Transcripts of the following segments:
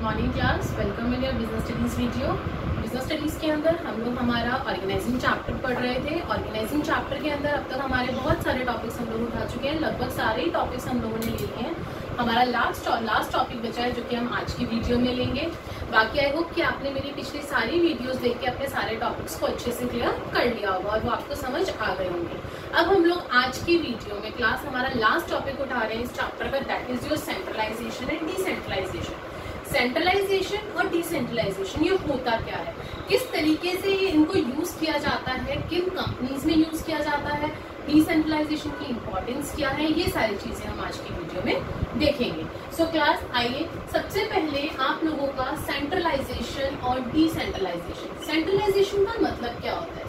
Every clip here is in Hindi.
Morning class, welcome in your business studies video. Business studies के अंदर हम लोग हमारा ऑर्गेनाइजिंग चैप्टर पढ़ रहे थे। ऑर्गेनाइजिंग चैप्टर के अंदर अब तक हमारे बहुत सारे टॉपिक्स हम लोग उठा चुके हैं, लगभग सारे ही टॉपिक्स हम लोगों ने ले लिए हैं। हमारा लास्ट टॉपिक बचा है जो कि हम आज की वीडियो में लेंगे। बाकी आई होप कि आपने मेरी पिछली सारी वीडियोस देख के अपने सारे टॉपिक्स को अच्छे से क्लियर कर लिया होगा और वो आपको समझ आ गए होंगे। अब हम लोग आज की वीडियो में क्लास हमारा लास्ट टॉपिक उठा रहे हैं इस चैप्टर का, that is your centralisation and decentralisation. Centralisation और डिसेंट्रलाइजेशन ये होता क्या है, किस तरीके से ये इनको यूज किया जाता है, किन कंपनीज में यूज किया जाता है, डिसेंट्रलाइजेशन की इंपॉर्टेंस क्या है, ये सारी चीजें हम आज की वीडियो में देखेंगे। सो क्लास आइए सबसे पहले आप लोगों का सेंट्रलाइजेशन और डिसेंट्रलाइजेशन। सेंट्रलाइजेशन का मतलब क्या होता है?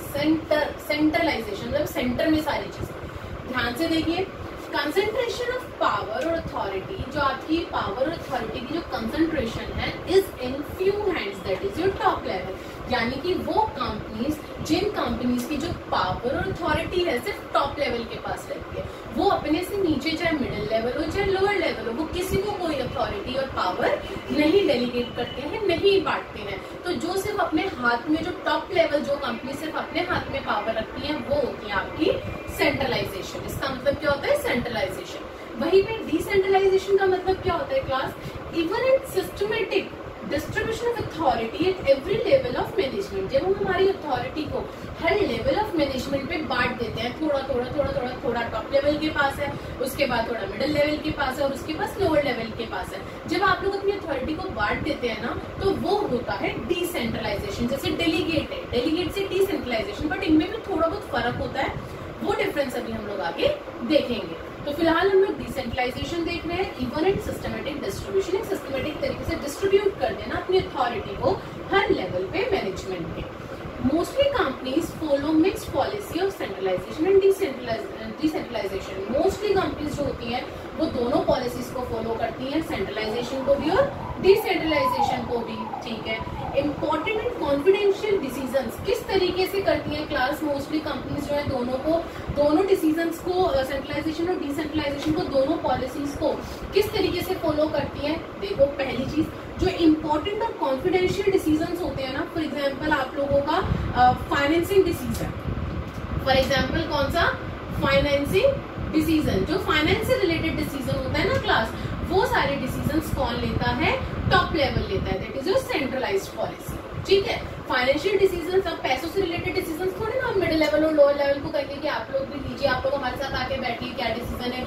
सेंट्रलाइजेशन मतलब सेंटर में सारी चीजें। ध्यान से देखिए, कंसंट्रेशन ऑफ पावर और अथॉरिटी, जो आपकी पावर और अथॉरिटी की जो कंसंट्रेशन है is in few hands, that is your top level. यानी कि वो कंपनीज, जिन कंपनीज की जो पावर और अथॉरिटी है सिर्फ टॉप लेवल के पास रहती है, वो अपने से नीचे चाहे मिडिल लेवल हो चाहे लोअर लेवल हो, वो किसी को कोई अथॉरिटी और पावर नहीं डेलीगेट करते हैं, नहीं बांटते हैं। तो जो सिर्फ अपने हाथ में, जो टॉप लेवल जो कंपनी सिर्फ अपने हाथ में पावर रखती है, वो होती है आपकी सेंट्रलाइजेशन। इसका मतलब क्या होता है? सेंट्रलाइजेशन। वहीं पे डिसेंट्रलाइजेशन का मतलब क्या होता है class? Even in systematic distribution of authority eight every level of management. जब हम हमारी अथॉरिटी को हर लेवल ऑफ मैनेजमेंट पे बांट देते हैं, थोड़ा टॉप लेवल के पास है, उसके बाद थोड़ा मिडिल लेवल के पास है और उसके पास लोअर लेवल के पास है। जब आप लोग अपनी अथॉरिटी को बांट देते हैं ना, तो वो होता है डिसेंट्रलाइजेशन। जैसे डेलीगेट है, डेलीगेट से डिसेंट्रलाइजेशन, बट इनमें भी थोड़ा बहुत फर्क होता है, वो डिफरेंस अभी हम लोग आगे देखेंगे। तो फिलहाल हम लोग डिसेंट्रलाइजेशन देख रहे हैं। इवन एंड सिस्टमेटिक डिस्ट्रीब्यूशन, एक सिस्टमेटिक तरीके से डिस्ट्रीब्यूट कर देना अपनी अथॉरिटी को हर लेवल पे मैनेजमेंट पे। Mostly companies follow mixed policy of centralisation and decentralisation. Mostly companies जो होती हैं वो दोनों पॉलिसीज को फॉलो करती हैं, सेंट्रलाइजेशन को भी और डिसेंट्रलाइजेशन को भी। ठीक है, इंपॉर्टेंट एंड कॉन्फिडेंशियल डिसीजंस किस तरीके से करती हैं क्लास? मोस्टली कंपनीज जो है दोनों डिसीजंस को, सेंट्रलाइजेशन और डिसेंट्रलाइजेशन को, दोनों पॉलिसीज को किस तरीके से फॉलो करती हैं? देखो, पहली चीज जो इंपॉर्टेंट और कॉन्फिडेंशियल डिसीजंस होते हैं ना, फॉर एग्जाम्पल आप लोगों का फाइनेंसिंग डिसीजन, फॉर एग्जाम्पल कौन सा? Financing decision. जो फाइनेंस से रिलेटेड डिसीजन होता है ना क्लास, वो सारे डिसीजंस कौन लेता है? टॉप लेवल लेता है, that is your centralised policy. ठीक है, फाइनेंशियल डिसीजन, सब पैसों से रिलेटेड डिसीजन थोड़ी ना मिडिल लेवल और लोअर लेवल को कहेंगे कि आप लोग भी लीजिए, आप लोग हमारे साथ आके बैठिए, क्या डिसीजन है।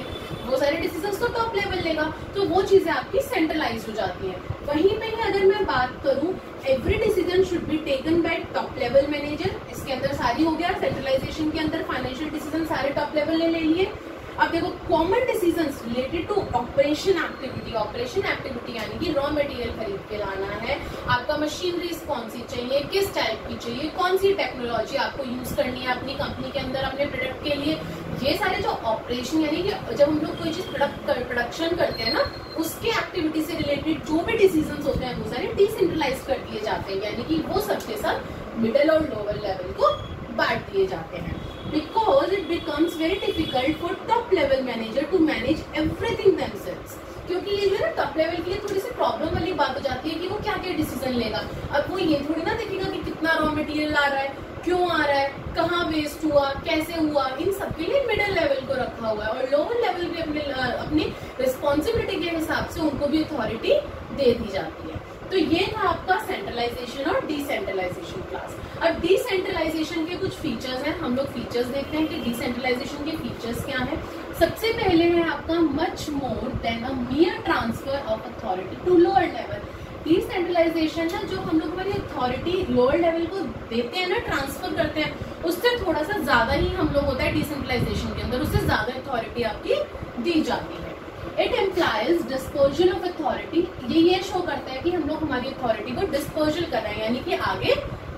वो सारे डिसीजंस तो टॉप लेवल लेगा, तो वो चीजें आपकी सेंट्रलाइज हो जाती हैं। वहीं पे ही अगर मैं बात करूं, every decision should be taken by top level manager. इसके अंदर सारी हो गया, सेंट्रलाइजेशन के अंदर फाइनेंशियल डिसीजन सारे टॉप लेवल ने ले लिए। अब देखो, common decisions related to operation activity. Operation activity यानी कि रॉ मटेरियल खरीद के लाना है, आपका मशीनरी कौन सी चाहिए, किस टाइप की चाहिए, कौन सी टेक्नोलॉजी आपको यूज करनी है अपनी कंपनी के अंदर अपने प्रोडक्ट के लिए, ये सारे जो ऑपरेशन यानी कि जब हम लोग कोई चीज प्रोडक्शन करते हैं ना, उसके एक्टिविटी से रिलेटेड जो भी डिसीजन होते हैं वो सारे डिसेंट्रलाइज कर दिए जाते हैं, यानी कि वो सबके साथ मिडिल और लोअर लेवल को बांट दिए जाते हैं। Because it becomes very difficult for top level manager to manage everything themselves। क्योंकि ये जो है ना टॉप लेवल के लिए थोड़ी सी प्रॉब्लम वाली बात हो जाती है कि वो क्या क्या डिसीजन लेगा। अब वो ये थोड़ी ना देखेगा कि कितना रॉ मटेरियल आ रहा है, क्यों आ रहा है, कहाँ वेस्ट हुआ, कैसे हुआ, इन सब के लिए मिडिल लेवल को रखा हुआ है और लोअर लेवल भी अपनी रिस्पॉन्सिबिलिटी के हिसाब से उनको भी अथॉरिटी दे दी जाती है। तो ये था आपका सेंट्रलाइजेशन और डिसेंट्रलाइजेशन क्लास। अब डिसेंट्रलाइजेशन के कुछ फीचर्स हैं, हम लोग फीचर्स देखते हैं कि डिसेंट्रलाइजेशन के फीचर्स क्या है। सबसे पहले है आपका much more than a mere transfer of authority to lower level. Decentralisation है जो हम लोग हमारी अथॉरिटी लोअर लेवल को देते हैं ना, ट्रांसफर करते हैं, उससे थोड़ा सा ज्यादा ही हम लोग होता है डिसेंट्रलाइजेशन के अंदर, उससे ज्यादा अथॉरिटी आपकी दी जाती है। It employs disposal of authority. ये शो करता है कि हम लोग हमारी अथॉरिटी को डिस्पोजल कर रहे हैं, यानी कि आगे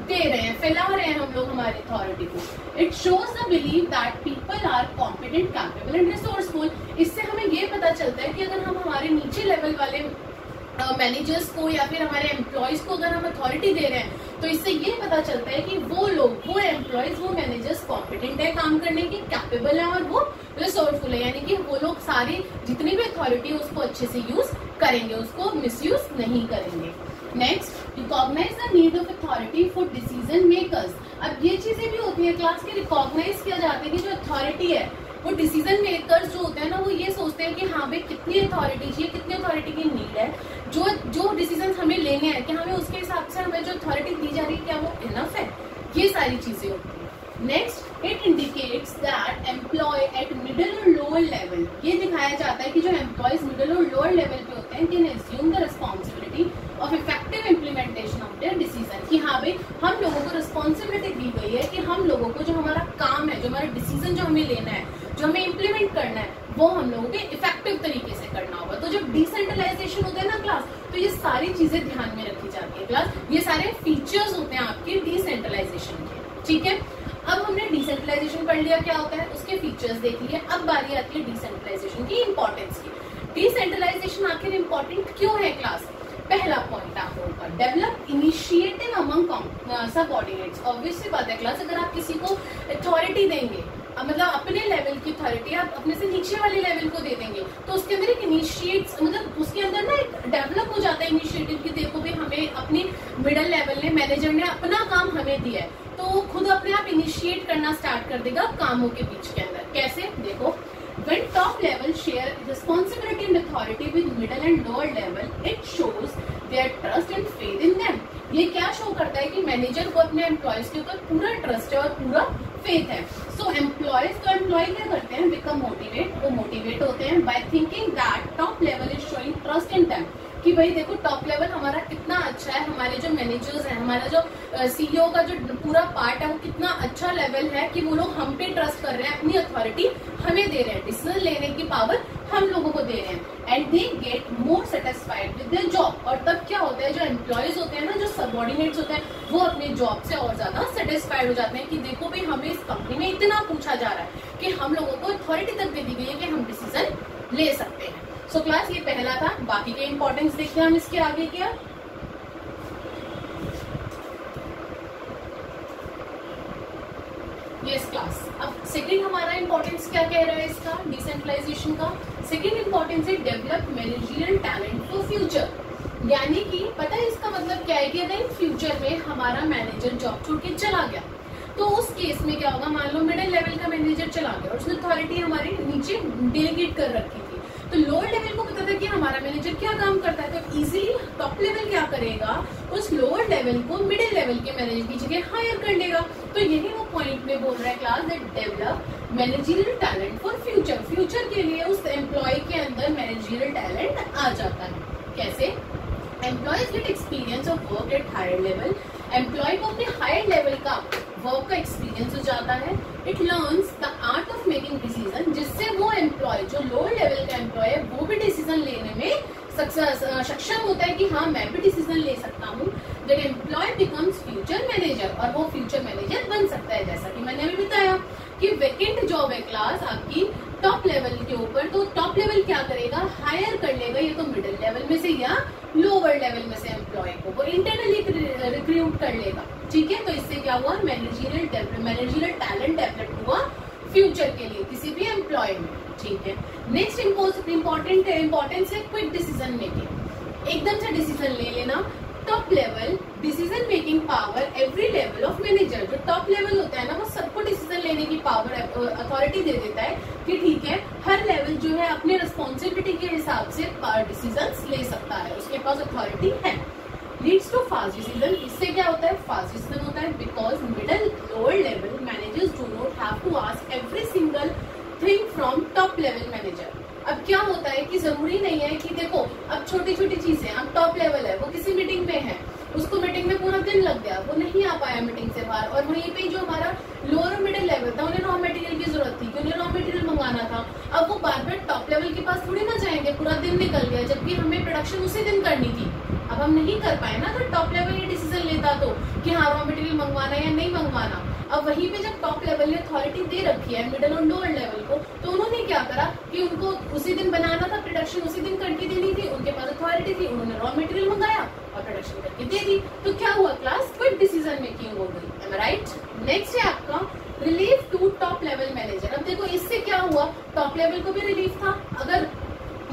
दे रहे हैं, फैला रहे हैं हम लोग हमारी अथॉरिटी को। It shows the believe that people are competent, capable and resourceful. इससे हमें ये पता चलता है कि अगर हम हमारे नीचे लेवल वाले मैनेजर्स को या फिर हमारे एम्प्लॉयज को अगर हम अथॉरिटी दे रहे हैं, तो इससे ये पता चलता है कि वो लोग, वो एम्प्लॉयज, वो मैनेजर्स कॉम्पिटेंट है काम करने की, कैपेबल है और वो रिसोर्सफुल है, यानी कि वो लोग सारी जितनी भी अथॉरिटी है उसको अच्छे से यूज करेंगे, उसको मिसयूज नहीं करेंगे। Next, recognise the need of authority for decision makers. अब ये चीजें भी होती है क्लास के, रिकॉग्नाइज किया जाता है कि जो अथॉरिटी है वो डिसीजन मेकर्स जो होते हैं ना, वो ये सोचते हैं कि हाँ भाई कितनी अथॉरिटी चाहिए, कितनी अथॉरिटी की नीड है, जो डिसीजन हमें लेने हैं कि हमें उसके हिसाब से हमें जो अथॉरिटी दी जा रही है क्या वो इनफ है, ये सारी चीजें होती है। Next, it indicates that employ at middle और लोअर लेवल, ये दिखाया जाता है कि जो एम्प्लॉयज मिडिल और लोअर लेवल पे होते हैं can assume the responsibility of effective implementation of their decision, कि हाँ भाई हम लोगों को रिस्पॉन्सिबिलिटी दी गई है कि हम लोगों को जो हमारा काम है, जो हमारा डिसीजन जो हमें लेना है, जो हमें इम्प्लीमेंट करना है, वो हम लोगों के इफेक्टिव तरीके से करना होगा। तो जब डिसेंट्रलाइजेशन होता है ना क्लास, तो ये सारी चीजें ध्यान में रखी जाती है क्लास, ये सारे फीचर्स होते हैं आपके डिसेंट्रलाइजेशन के, ठीक है। अब हमने डिसेंट्रलाइजेशन पढ़ लिया क्या होता है, उसके फीचर्स देख लिए, अब बारी आती है डिसेंट्रलाइजेशन की इंपॉर्टेंस की। डिसेंट्रलाइजेशन आखिर इंपॉर्टेंट क्यों है क्लास? पहला पॉइंट आपको होगा, develop initiative among subordinates. Obviously बात है क्लास, अगर आप किसी को अथॉरिटी देंगे, मतलब अपने लेवल की अथॉरिटी आप अपने से नीचे वाले लेवल को दे देंगे, तो उसके अंदर एक इनिशिएट, मतलब उसके अंदर ना एक डेवलप हो जाता है इनिशिएटिव की, देखो भाई हमें अपनी मिडिल लेवल ने, मैनेजर ने अपना काम हमें दिया है, तो वो खुद अपने आप इनिशिएट करना स्टार्ट कर देगा कामों के बीच के अंदर। कैसे? देखो, when top level share responsibility and authority with middle and lower level, it shows their trust and faith in them। ये क्या शो करता है कि मैनेजर को अपने एम्प्लॉयज के ऊपर पूरा ट्रस्ट है और पूरा फेथ है। सो एम्प्लॉयज, तो एम्प्लॉय क्या करते हैं, बिकम मोटिवेट, वो मोटिवेट होते हैं by thinking that top level is showing trust in them, कि भाई देखो टॉप लेवल हमारा कितना अच्छा है, हमारे जो मैनेजर्स हैं, हमारा जो सीईओ का जो पूरा पार्ट है वो कितना अच्छा लेवल है कि वो लोग हम पे ट्रस्ट कर रहे हैं, अपनी अथॉरिटी हमें दे रहे हैं, डिसीजन लेने की पावर हम लोगों को दे रहे हैं, and they get more satisfied with their job. और तब क्या होता है, जो एम्प्लॉयज होते हैं ना, जो सबऑर्डिनेट्स होते हैं, वो अपने जॉब से और ज्यादा सेटिस्फाइड हो जाते हैं कि देखो भाई हमें इस कंपनी में इतना पूछा जा रहा है कि हम लोगों को अथॉरिटी तक दे दी गई है कि हम डिसीजन ले सकते हैं। सो क्लास ये पहला था, बाकी के इंपॉर्टेंस देखिए हम इसके आगे क्या। यस क्लास, अब सेकंड हमारा इंपॉर्टेंस क्या कह रहा है इसका, डिसेंट्रलाइजेशन का। सेकंड इंपॉर्टेंस है develop managerial talent for future, यानी कि पता है इसका मतलब क्या है कि अगर इन फ्यूचर में हमारा मैनेजर जॉब छोड़ के चला गया, तो उस केस में क्या होगा, मान लो मिडिल लेवल का मैनेजर चला गया और उसने अथॉरिटी हमारी नीचे डेलीगेट कर रखी थी, तो लोअर लेवल को पता था कि हमारा मैनेजर क्या काम करता है, तो इजीली टॉप लेवल क्या करेगा, उस लोअर लेवल को मिडिल लेवल के मैनेजर की जगह हायर कर लेगा। तो यही वो पॉइंट में बोल रहा है class, that develop managerial talent for future, future के लिए उस एम्प्लॉय के अंदर मैनेजरियल टैलेंट आ जाता है। कैसे? Employees get experience of work at higher level, employ को अपने हायर लेवल का वर्क का एक्सपीरियंस हो जाता है। It learns the art of making decision, जिससे वो एम्प्लॉय जो लोअर लेवल का एम्प्लॉय है वो भी डिसीजन लेने में सक्षम होता है कि हाँ मैं भी डिसीजन ले सकता हूँ। That employ becomes future manager, और वो फ्यूचर मैनेजर बन सकता है, जैसा कि मैंने अभी बताया कि वैकेंट जॉब है क्लास आपकी टॉप लेवल के ऊपर, तो टॉप लेवल क्या करेगा, हायर कर लेगा, ये तो मिडिल लेवल में से या लोअर लेवल में से एम्प्लॉय को वो इंटरनली रिक्रूट कर लेगा। ठीक है, तो इससे क्या हुआ, मैनेजरियल टैलेंट डेवलप हुआ फ्यूचर के लिए किसी भी एम्प्लॉय में। ठीक है, नेक्स्ट इंपॉर्टेंस है क्विक डिसीजन मेकिंग, एकदम से डिसीजन ले लेना। Top level decision making power every level of manager, जो टॉप लेवल होता है ना वो सबको डिसीजन लेने की पावर अथॉरिटी दे देता है कि ठीक है हर लेवल जो है अपने रिस्पॉन्सिबिलिटी के हिसाब से डिसीजन ले सकता है, उसके पास अथॉरिटी है। लीड्स टू फास्ट डिसीजन, इससे क्या होता है, फास्ट डिसीजन होता है because middle lower level managers do not have to ask every single thing from top level manager. अब क्या होता है कि जरूरी नहीं है कि देखो अब छोटी छोटी चीजें, अब टॉप लेवल है वो किसी मीटिंग में है, उसको मीटिंग में पूरा दिन लग गया, वो नहीं आ पाया मीटिंग से बाहर, और वहीं पे जो हमारा लोअर और मिडिल लेवल था उन्हें रॉ मटेरियल की जरूरत थी कि उन्हें रॉ मटेरियल मंगवाना था। अब वो बार बार टॉप लेवल के पास थोड़ी ना जाएंगे, पूरा दिन निकल गया, जबकि हमें प्रोडक्शन उसी दिन करनी थी। अब हम नहीं कर पाए ना, तो टॉप लेवल ये डिसीजन लेता तो कि हाँ रॉ मटेरियल मंगवाना या नहीं मंगवाना। अब वहीं पे जब टॉप लेवल ने अथॉरिटी दे रखी है मिडिल और लोअर लेवल को, तो उन्होंने क्या करा कि उनको उसी दिन बनाना था, प्रोडक्शन उसी दिन करके देनी थी, उनके पास अथॉरिटी थी, उन्होंने रॉ मटेरियल मंगाया और प्रोडक्शन करके दे दी। तो क्या हुआ क्लास, क्विक डिसीजन मेकिंग हो गई। एम आई राइट? नेक्स्ट है आपका relief to top level manager. अब देखो इससे क्या हुआ, टॉप लेवल को भी रिलीफ था, अगर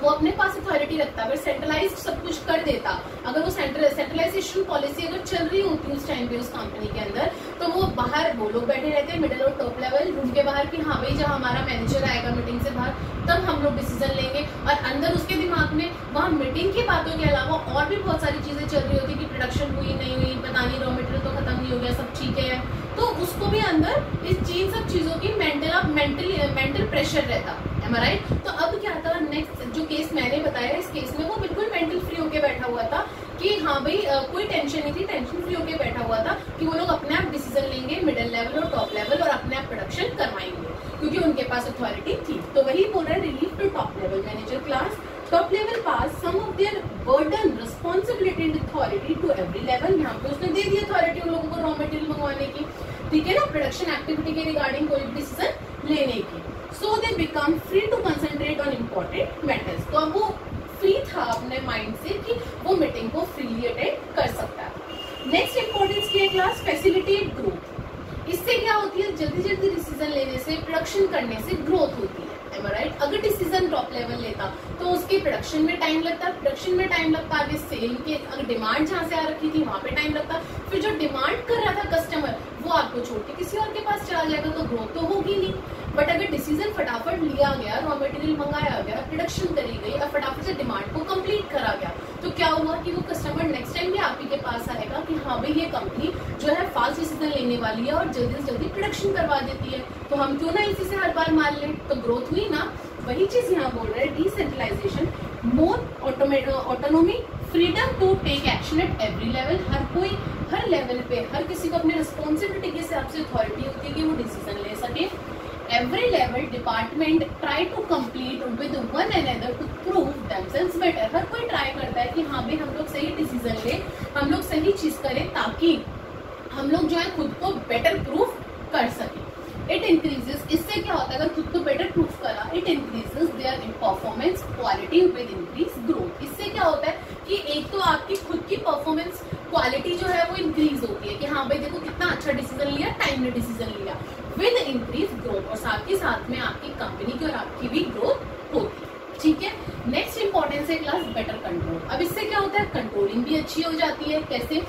वो अपने पास अथॉरिटी रखता, अगर सेंट्रलाइज सब कुछ कर देता, अगर वो सेंट्रलाइजेशन पॉलिसी अगर चल रही होती उस टाइम पे उस कंपनी के अंदर, तो वो बाहर वो लोग बैठे रहते हैं मिडिल और टॉप लेवल रूम के बाहर कि हाँ भाई जब हमारा मैनेजर आएगा मीटिंग से बाहर तब हम लोग डिसीजन लेंगे, और अंदर उसके दिमाग में वहाँ मीटिंग की बातों के अलावा और भी बहुत सारी चीजें चल रही होती कि प्रोडक्शन हुई नहीं हुई, पता नहीं रॉ मटेरियल तो खत्म नहीं हो गया, सब ठीक है, तो उसको भी अंदर इस चीज सब चीजों की मेंटल प्रेशर रहता। Am I right? तो अब क्या था, नेक्स्ट जो केस मैंने बताया, इस केस में वो बिल्कुल मेंटल फ्री होके बैठा हुआ था कि हाँ भाई कोई टेंशन नहीं थी, टेंशन फ्री होके बैठा हुआ था कि वो लोग अपने आप डिसीजन लेंगे मिडिल लेवल और टॉप लेवल और अपने आप प्रोडक्शन करवाएंगे क्योंकि उनके पास अथॉरिटी थी। तो वही बोल रहा है relief to top level manager class, top level pass some of their burden responsibility and authority to every level. यहाँ पे उसने दे दी अथॉरिटी उन लोगों को रॉ मटेरियल मंगवाने की, ठीक है ना, प्रोडक्शन एक्टिविटी के रिगार्डिंग कोई डिसीजन लेने की। So they become free to concentrate on important matters. तो अब वो फ्री था अपने माइंड से कि वो मीटिंग को फ्रीली अटेंड कर सकता है। नेक्स्ट इंपॉर्टेंस की है क्लास फैसिलिटेट ग्रोथ। इससे क्या होती है, जल्दी जल्दी डिसीजन लेने से, प्रोडक्शन करने से ग्रोथ होती है। राइट, अगर डिसीजन टॉप लेवल लेता तो उसके प्रोडक्शन में टाइम लगता, प्रोडक्शन में टाइम लगता, आगे सेल के अगर डिमांड जहाँ से आ रखी थी वहां पे टाइम लगता, फिर जो डिमांड कर रहा था कस्टमर वो आपको छोड़ के किसी और के पास चला जाएगा, तो ग्रोथ तो होगी नहीं। बट अगर डिसीजन फटाफट लिया गया, रॉ मटेरियल मंगाया गया, प्रोडक्शन करी गई और फटाफट से डिमांड को कंप्लीट करा गया, तो क्या हुआ कि वो कस्टमर नेक्स्ट टाइम भी आप ही के पास आएगा कि हाँ भाई ये कंपनी जो है फास्ट डिसीजन लेने वाली है और जल्दी से जल्दी प्रोडक्शन करवा देती है, तो हम क्यों ना इसी से हर बार मान लें, तो ग्रोथ हुई ना। वही चीज यहाँ बोल रहे हैं, decentralisation, more autonomy, freedom to take action at every level. हर कोई हर लेवल पे हर किसी को अपने रिस्पॉन्सिबिलिटी के हिसाब से अथॉरिटी होती है कि वो डिसीजन ले सके। Every level department try to compete with one another to prove themselves better। हर कोई ट्राई करता है कि हाँ भाई हम लोग सही डिसीजन ले, हम लोग सही चीज करें ताकि हम लोग जो है खुद को बेटर प्रूफ कर सके। इट इंक्रीजेस, इससे क्या होता है अगर खुद को बेटर प्रूफ करा, it increases their performance quality with increase growth. इससे क्या होता है कि एक तो आपकी खुद की परफॉर्मेंस क्वालिटी जो है वो इंक्रीज होती है कि हाँ भाई देखो कितना अच्छा डिसीजन लिया, टाइमली डिसीजन लिया, विद इंक्रीज ग्रोथ, और साथ ही साथ में आपकी कंपनी की और आपकी भी ग्रोथ होती है। ठीक है, नेक्स्ट इंपॉर्टेंस है क्लास बेटर कंट्रोल। अब इससे क्या होता है, कंट्रोलिंग भी अच्छी हो जाती है। कैसे,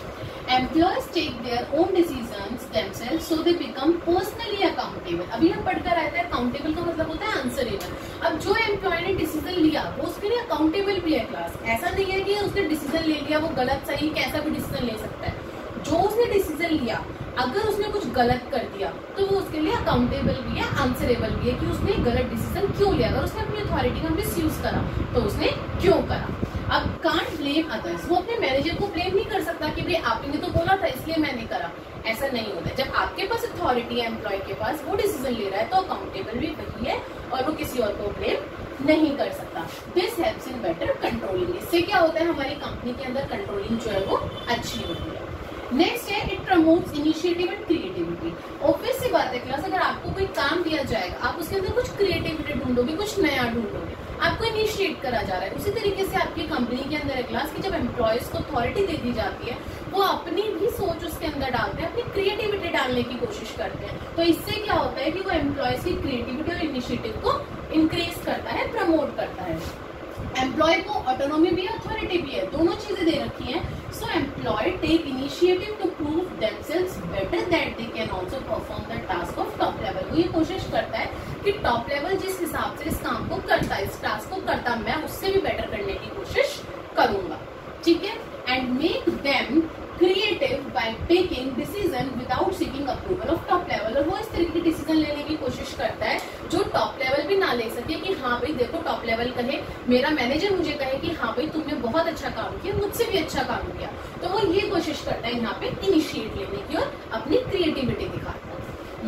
employees take their own decisions themselves so they become personally accountable. अभी हम पढ़कर आए थे अकाउंटेबल का मतलब होता है आंसरेबल। अब जो एम्प्लॉय ने डिसीजन लिया वो उसके लिए अकाउंटेबल भी है क्लास। ऐसा नहीं है कि उसने डिसीजन ले लिया वो गलत सही कैसा भी डिसीजन ले सकता है। जो उसने डिसीजन लिया अगर उसने कुछ गलत कर दिया तो वो उसके लिए अकाउंटेबल भी है, आंसरेबल भी है कि उसने गलत डिसीजन क्यों लिया। अगर उसने अपनी अथॉरिटी का मिसयूज करा तो उसने क्यों करा। अब कांट ब्लेम अदर्स, वो अपने मैनेजर को ब्लेम नहीं कर सकता कि भाई आपने तो बोला था इसलिए मैंने करा, ऐसा नहीं होता। जब आपके पास अथॉरिटी है एम्प्लॉय के पास, वो डिसीजन ले रहा है तो अकाउंटेबल भी वही है और वो किसी और को ब्लेम नहीं कर सकता। This helps in better controlling. इससे क्या होता है हमारी कंपनी के अंदर कंट्रोलिंग जो है वो अच्छी होती है। नेक्स्ट है it promotes initiative and creativity. Obvious सी बात है क्लास, अगर आपको कोई काम दिया जाएगा आप उसके अंदर कुछ क्रिएटिविटी ढूंढोगे, कुछ नया ढूंढोगे, आपको इनिशिएट करा जा रहा है। उसी तरीके से आपकी कंपनी के अंदर है क्लास की जब एम्प्लॉयज को अथॉरिटी दे दी जाती है वो अपनी भी सोच उसके अंदर डालते हैं, अपनी क्रिएटिविटी डालने की कोशिश करते हैं। तो इससे क्या होता है कि वो एम्प्लॉयज की क्रिएटिविटी और इनिशिएटिव को इंक्रीज करता है, प्रमोट करता है। एम्प्लॉय को ऑटोनॉमी भी है, अथॉरिटी भी है, दोनों चीजें दे रखी हैं। So employ take initiative to prove themselves better that they can also perform the task of top level. वो ये कोशिश करता है कि टॉप लेवल जिस हिसाब से इस काम को करता है, इस टास्क को करता है, मैं उससे भी बेटर करने की कोशिश करूंगा। ठीक है, and make them creative by taking decision without seeking approval of top level. और वो इस तरीके की डिसीजन लेने की कोशिश करता है जो टॉप लेवल भी ना ले सके कि हाँ भाई देखो टॉप लेवल कहे, मेरा मैनेजर मुझे कहे कि हाँ भाई तुमने बहुत अच्छा काम किया, मुझसे भी अच्छा काम किया, तो वो ये कोशिश करता है यहाँ पे इनिशिएट लेने की और अपनी क्रिएटिविटी दिखाता है।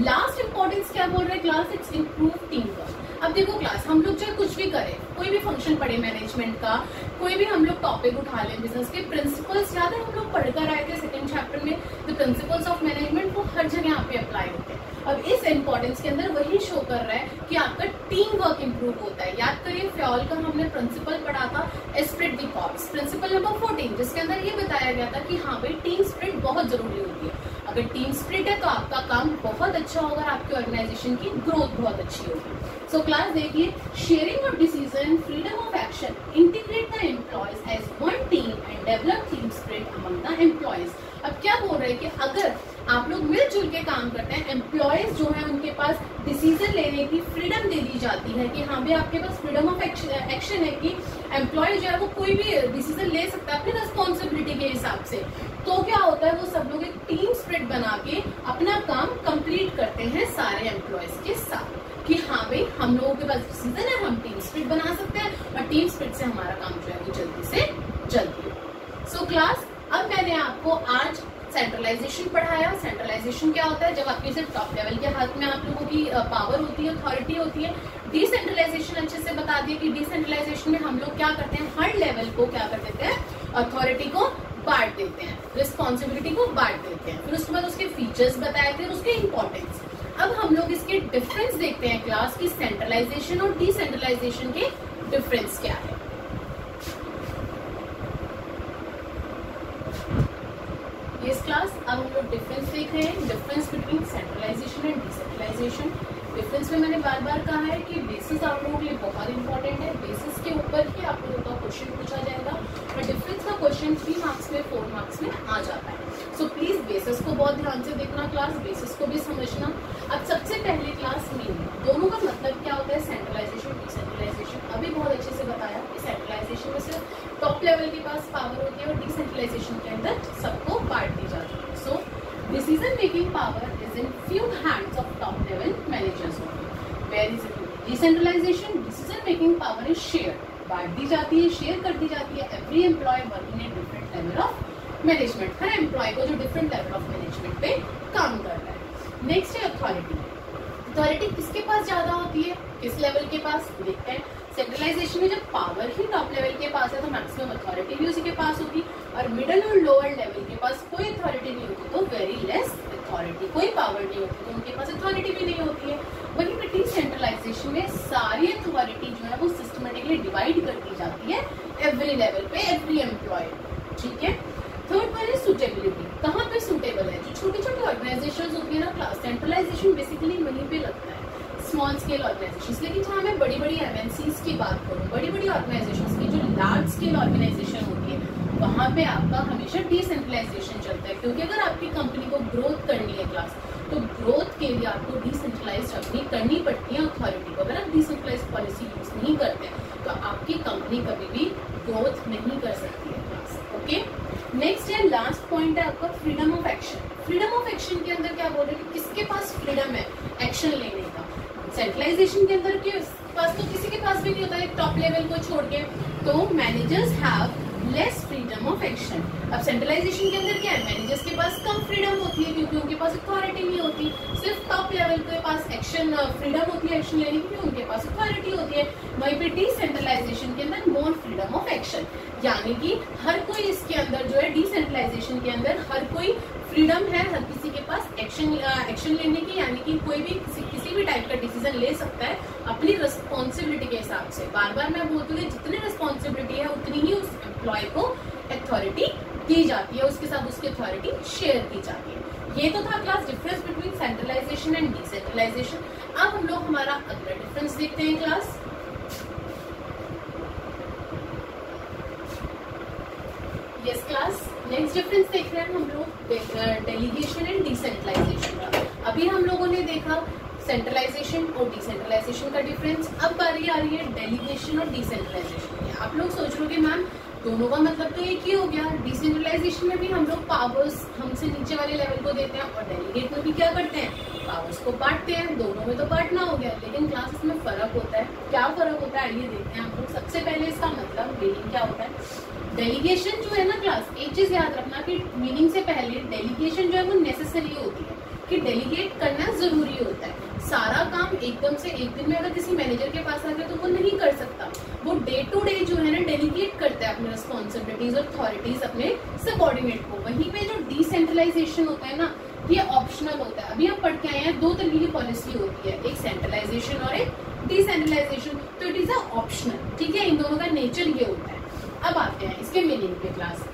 लास्ट इंपॉर्टेंस क्या बोल रहे हैं class, it's improve team work. अब देखो क्लास, हम लोग चाहे कुछ भी करें, कोई भी फंक्शन पढ़े मैनेजमेंट का, कोई भी हम लोग टॉपिक उठा लें, बिजनेस के प्रिंसिपल्स याद है हम लोग पढ़कर आए थे सेकंड चैप्टर में, द प्रिंसिपल्स ऑफ मैनेजमेंट, वो हर जगह यहाँ पे अप्लाई होते हैं। अब इस इंपॉर्टेंस के अंदर वही शो कर रहा है कि आपका टीम वर्क इंप्रूव होता है। याद करिए फ्योल का हमने प्रिंसिपल पढ़ा था, Spirit the corps, class principle number 14, जिसके अंदर ये बताया गया था कि हाँ भाई टीम स्पिरिट बहुत जरूरी होती है। अगर टीम स्पिरिट है तो आपका काम बहुत अच्छा होगा, आपकी ऑर्गेनाइजेशन की ग्रोथ बहुत अच्छी होगी। सो क्लास देखिए, sharing of decision, freedom of action, integrate the employees as one team and develop team spirit among the employees. अब क्या बोल रहे हैं कि अगर आप लोग मिलजुल के काम करते हैं, एम्प्लॉयज जो है उनके पास डिसीजन लेने की फ्रीडम दे दी जाती है कि हाँ भाई आपके पास फ्रीडम ऑफ एक्शन है कि एम्प्लॉय जो है वो कोई भी डिसीजन ले सकता है अपनी रिस्पॉन्सिबिलिटी के हिसाब से। तो क्या होता है, वो सब लोग एक टीम स्पिरिट बना के अपना काम कंप्लीट करते हैं सारे एम्प्लॉयज के साथ कि हाँ भाई हम लोगों के पास डिसीजन है, हम टीम स्पिरिट बना सकते हैं और टीम स्पिरिट से हमारा काम जो है वो जल्दी से जल्दी हो। सो क्लास, अब मैंने आपको आज सेंट्रलाइजेशन पढ़ाया। सेंट्रलाइजेशन क्या होता है, जब आपके सिर्फ टॉप लेवल के हाथ में आप लोगों की पावर होती है, अथॉरिटी होती है। डिसेंट्रलाइजेशन अच्छे से बता दिया कि डिसेंट्रलाइजेशन में हम लोग क्या करते हैं, हर लेवल को क्या कर देते हैं, अथॉरिटी को बांट देते हैं, रिस्पॉन्सिबिलिटी को बांट देते हैं। फिर उसके बाद उसके फीचर्स बताए थे, उसके इंपॉर्टेंस। अब हम लोग इसके डिफरेंस देखते हैं क्लास की, सेंट्रलाइजेशन और डिसेंट्रलाइजेशन के डिफरेंस क्या है। इस क्लास अब हम लोग डिफरेंस देख रहे हैं, difference between centralisation and decentralisation. Difference में मैंने बार बार कहा है कि बेसिस आप लोगों के लिए बहुत इंपॉर्टेंट है, बेसिस के ऊपर ही आप लोगों का क्वेश्चन पूछा जाएगा और डिफरेंस का क्वेश्चन 3 मार्क्स में 4 मार्क्स में आ जाता है। सो प्लीज बेसिस को बहुत ध्यान से देखना क्लास, बेसिस को भी समझना। अब सबसे पहले क्लास मीनिंग, दोनों का मतलब क्या होता है, सेंट्रलाइजेशन डिसेंट्रलाइजेशन। अभी बहुत अच्छे से बताया कि सेंट्रलाइजेशन में सिर्फ टॉप लेवल के पास पावर होती है और डिसेंट्रलाइजेशन के अंदर सबको बांट दी जाती है। सो decision making power is in few hands of top level managers only. Where is it? Decentralization, decision making power is shared, बांट दी जाती है, शेयर कर दी जाती है। Every employee working at different level of management, हर एम्प्लॉय को जो डिफरेंट लेवल ऑफ मैनेजमेंट पे काम कर रहा है। नेक्स्ट है अथॉरिटी। अथॉरिटी किसके पास ज्यादा होती है, किस लेवल के पास, देखते हैं। सेंट्रलाइजेशन में जब पावर ही टॉप लेवल के पास है तो मैक्सिमम अथॉरिटी भी उसी के पास होगी, और मिडिल और लोअर लेवल के पास कोई अथॉरिटी नहीं होती तो वेरी लेस अथॉरिटी, कोई पावर नहीं होती तो उनके पास अथॉरिटी भी नहीं होती है। वहीं पे डिसेंट्रलाइजेशन में सारी अथॉरिटी जो है वो सिस्टमेटिकली डिवाइड कर दी जाती है एवरी लेवल पे, एवरी एम्प्लॉय। ठीक है। थर्ड वन है सुटेबिलिटी, कहाँ पे सुटेबल है। जो छोटी छोटी ऑर्गेनाइजेशन होती है ना क्लास, सेंट्रलाइजेशन बेसिकली वहीं पे लगता है, स्मॉल स्केल ऑर्गेनाइजेशन। लेकिन जहाँ मैं बड़ी बड़ी एमएनसीज की बात करूँ, बड़ी बड़ी ऑर्गेनाइजेशन की जो लार्ज स्केल ऑर्गेनाइजेशन होती है, वहाँ पे आपका हमेशा डिसेंट्रलाइजेशन चलता है। क्योंकि अगर आपकी कंपनी को ग्रोथ करनी है क्लास, तो ग्रोथ के लिए आपको डिसेंट्रलाइज अपनी करनी पड़ती है अथॉरिटी को। अगर आप डिसेंट्रलाइज पॉलिसी यूज नहीं करते हैं तो आपकी कंपनी कभी भी ग्रोथ नहीं कर सकती है क्लास। ओके। नेक्स्ट है, लास्ट पॉइंट है आपका freedom of action. Freedom of action के अंदर क्या बोल रहे हैं, किसके पास फ्रीडम है एक्शन लेने का। सेंट्रलाइजेशन के अंदर के पास तो किसी के पास भी नहीं होता है, टॉप लेवल को छोड़ के, तो managers have less freedom of action. अब सेंट्रलाइजेशन के अंदर क्या है, मैनेजर्स के पास कम फ्रीडम होती है क्योंकि उनके पास अथॉरिटी नहीं होती, सिर्फ टॉप लेवल के पास एक्शन फ्रीडम होती है एक्शन लेने की, उनके पास अथॉरिटी होती है। वहीं पे डिसेंट्रलाइजेशन के अंदर मोर फ्रीडम ऑफ एक्शन, यानी कि हर कोई इसके अंदर जो है, डिसेंट्रलाइजेशन के अंदर हर कोई फ्रीडम है, हर किसी के पास एक्शन लेने की, यानी कि कोई भी किसी भी टाइप का डिसीजन ले सकता है अपनी रिस्पॉन्सिबिलिटी के हिसाब से। बार बार मैं बोलती हूँ जितनी रिस्पॉन्सिबिलिटी है उतनी ही उस एम्प्लॉय को अथॉरिटी दी जाती है, उसके साथ उसकी अथॉरिटी शेयर की जाती है। ये तो था class difference between centralisation and decentralisation. अब हम लोग हमारा अगला डिफरेंस देखते हैं class. Yes class, next difference देख रहे हैं हम लोग डेलीगेशन एंड डिसेंट्रलाइजेशन का। अभी हम लोगों ने देखा सेंट्रलाइजेशन और डिसेंट्रलाइजेशन का डिफरेंस। अब बारी आ रही है डेलीगेशन और डिसेंट्रलाइजेशन की। आप लोग सोच रहे मैम दोनों का मतलब तो एक ही हो गया, डिसेंट्रलाइजेशन में भी हम लोग पावर्स हमसे नीचे वाले लेवल को देते हैं और डेलीगेट में भी क्या करते हैं, पावर्स को बांटते हैं। दोनों में तो बांटना हो गया, लेकिन क्लास में फर्क होता है। क्या फर्क होता है आइए देखते हैं हम लोग। सबसे पहले इसका मतलब मीनिंग क्या होता है। डेलीगेशन जो है ना क्लास, एक चीज याद रखना कि मीनिंग से पहले डेलीगेशन जो है वो नेसेसरी होती है, कि डेलीगेट करना जरूरी होता है। सारा काम एकदम से एक दिन में अगर किसी मैनेजर के पास आ गया तो वो नहीं कर सकता, वो डे टू डे जो है ना डेलीगेट करता है अपनी रिस्पॉन्सिबिलिटीज और अथॉरिटीज अपने सबऑर्डिनेट को। वहीं पे जो डिसेंट्रलाइजेशन होता है ना, ये ऑप्शनल होता है। अभी हम पढ़ के आए हैं, दो तरह की पॉलिसी होती है, एक सेंट्रलाइजेशन और एक डिसेंट्रलाइजेशन। तो इट इज अ ऑप्शनल, ठीक है, इन दोनों का नेचर ये होता है। अब आते हैं इसके मीनिंग पे क्लास।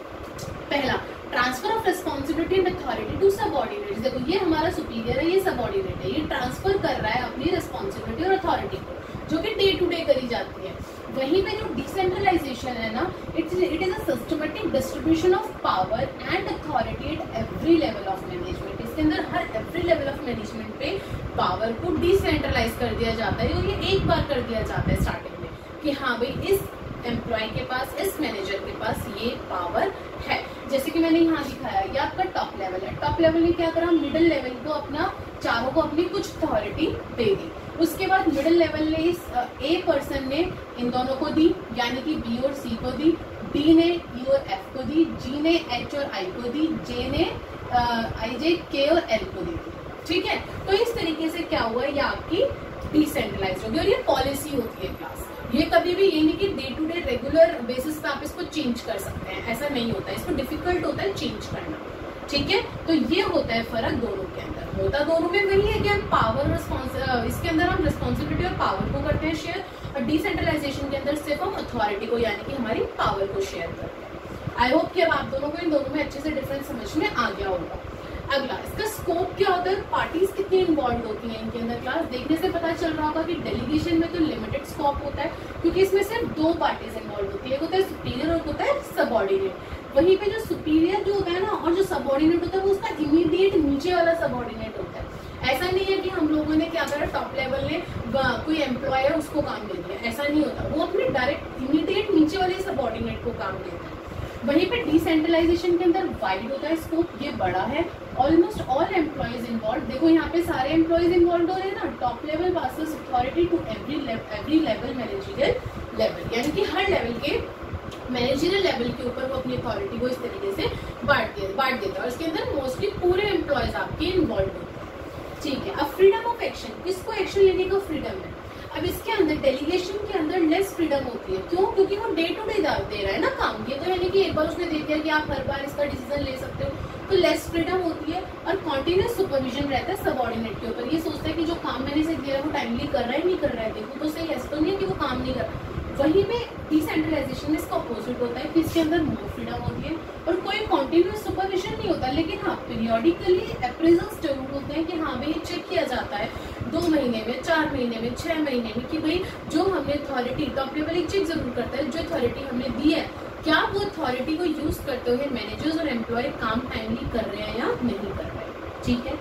पहला, transfer of responsibility and authority to subordinates. देखो ये हमारा सुपीरियर है, ये सबऑर्डिनेट है, ये ट्रांसफर कर रहा है अपनी रिस्पॉन्सिबिलिटी और अथॉरिटी को, जो कि डे टू डे करी जाती है। वहीं पे जो डिसेंट्रलाइजेशन है ना, it is a systematic distribution of power and authority eight every level of management. इसके अंदर हर एवरी लेवल ऑफ मैनेजमेंट पे पावर को डिसेंट्रलाइज कर दिया जाता है, और ये एक बार कर दिया जाता है स्टार्टिंग में कि हाँ भाई इस एम्प्लॉय के पास, इस मैनेजर के पास ये पावर है। जैसे कि मैंने यहाँ दिखाया, ये आपका टॉप लेवल है। टॉप लेवल ने क्या करा, मिडिल लेवल को अपना चारों को अपनी कुछ अथॉरिटी दे दी। उसके बाद मिडिल लेवल ने इस ए पर्सन ने इन दोनों को दी, यानी कि बी और सी को दी, डी ने ई और एफ को दी, जी ने एच और आई को दी, जे ने आई जे के और एल को दी। ठीक है, तो इस तरीके से क्या हुआ, ये आपकी डिसेंट्रलाइज होगी और ये पॉलिसी होती है क्लास। ये कभी भी ये नहीं कि day to day regular basis पे आप इसको चेंज कर सकते हैं, ऐसा नहीं होता है, इसको डिफिकल्ट होता है चेंज करना। ठीक है, तो ये होता है फर्क दोनों के अंदर। होता दोनों में वही है कि हम पावर इसके अंदर हम रिस्पॉन्सिबिलिटी और पावर को करते हैं शेयर, और डिसेंट्रलाइजेशन के अंदर सिर्फ हम अथॉरिटी को यानी कि हमारी पावर को शेयर करते हैं। आई होप कि अब आप दोनों को इन दोनों में अच्छे से डिफरेंस समझ में आ गया होगा। अगला, इसका स्कोप क्या होता है, पार्टीज कितनी इन्वॉल्व होती हैं इनके अंदर क्लास। देखने से पता चल रहा होगा कि डेलीगेशन में तो लिमिटेड स्कोप होता है, क्योंकि इसमें सिर्फ दो पार्टीज इन्वॉल्व होती है, एक होता है सुपीरियर और होता है सबऑर्डिनेट। वहीं पे जो सुपीरियर जो होता है ना, और जो सबऑर्डिनेट होता है वो उसका इमीडिएट नीचे वाला सबऑर्डिनेट होता है। ऐसा नहीं है कि हम लोगों ने क्या करा, टॉप लेवल ने कोई एम्प्लॉयर उसको काम दे दिया, ऐसा नहीं होता। वो अपने डायरेक्ट इमीडिएट नीचे वाले सबऑर्डिनेट को काम देता है। वहीं पे डिसेंट्रलाइजेशन के अंदर वाइड होता है स्कोप, ये बड़ा है, ऑलमोस्ट ऑल एम्प्लॉयज इन्वॉल्व। देखो यहाँ पे सारे एम्प्लॉयज इन्वॉल्व हो रहे हैं ना, top level passes authority to every level managerial level, यानी कि हर लेवल के मैनेजरियल लेवल के ऊपर वो अपनी अथॉरिटी को इस तरीके से बांट देता है, और इसके अंदर मोस्टली पूरे एम्प्लॉयज आपके इन्वॉल्व होते हैं। ठीक है, अब फ्रीडम ऑफ एक्शन, किसको एक्शन लेने का फ्रीडम है। अब इसके अंदर डेलीगेशन के अंदर लेस फ्रीडम होती है, क्यों, क्योंकि वो डे टू डे दे रहा है ना काम। ये तो है नहीं कि एक बार उसने दे दिया कि आप हर बार इसका डिसीजन ले सकते हो, तो लेस फ्रीडम होती है, और कॉन्टिन्यूस सुपरविजन रहता है सबऑर्डिनेट के ऊपर। ये सोचता है कि जो काम मैंने से दिया है वो टाइमली कर रहा है नहीं कर रहा है, देखो तो सही, ऐसा तो नहीं है कि वो काम नहीं कर रहा। वहीं पे डिसेंट्रलाइजेशन में इसका अपोजिट होता है कि इसके अंदर मोर फ्रीडम होती है और कोई कॉन्टिन्यूस सुपरविजन नहीं होता, लेकिन हाँ पीरियोडिकली अप्रेजल्स जरूर होते हैं कि हाँ भाई चेक किया जाता है 2 महीने में, 4 महीने में, 6 महीने में, कि भाई जो हमने अथॉरिटी, टॉप लेवल एक चेक जरूर करता है, जो अथॉरिटी हमने दी है क्या वो अथॉरिटी को यूज करते हुए मैनेजर्स और एम्प्लॉय काम टाइमली कर रहे हैं या नहीं कर रहे हैं। ठीक है,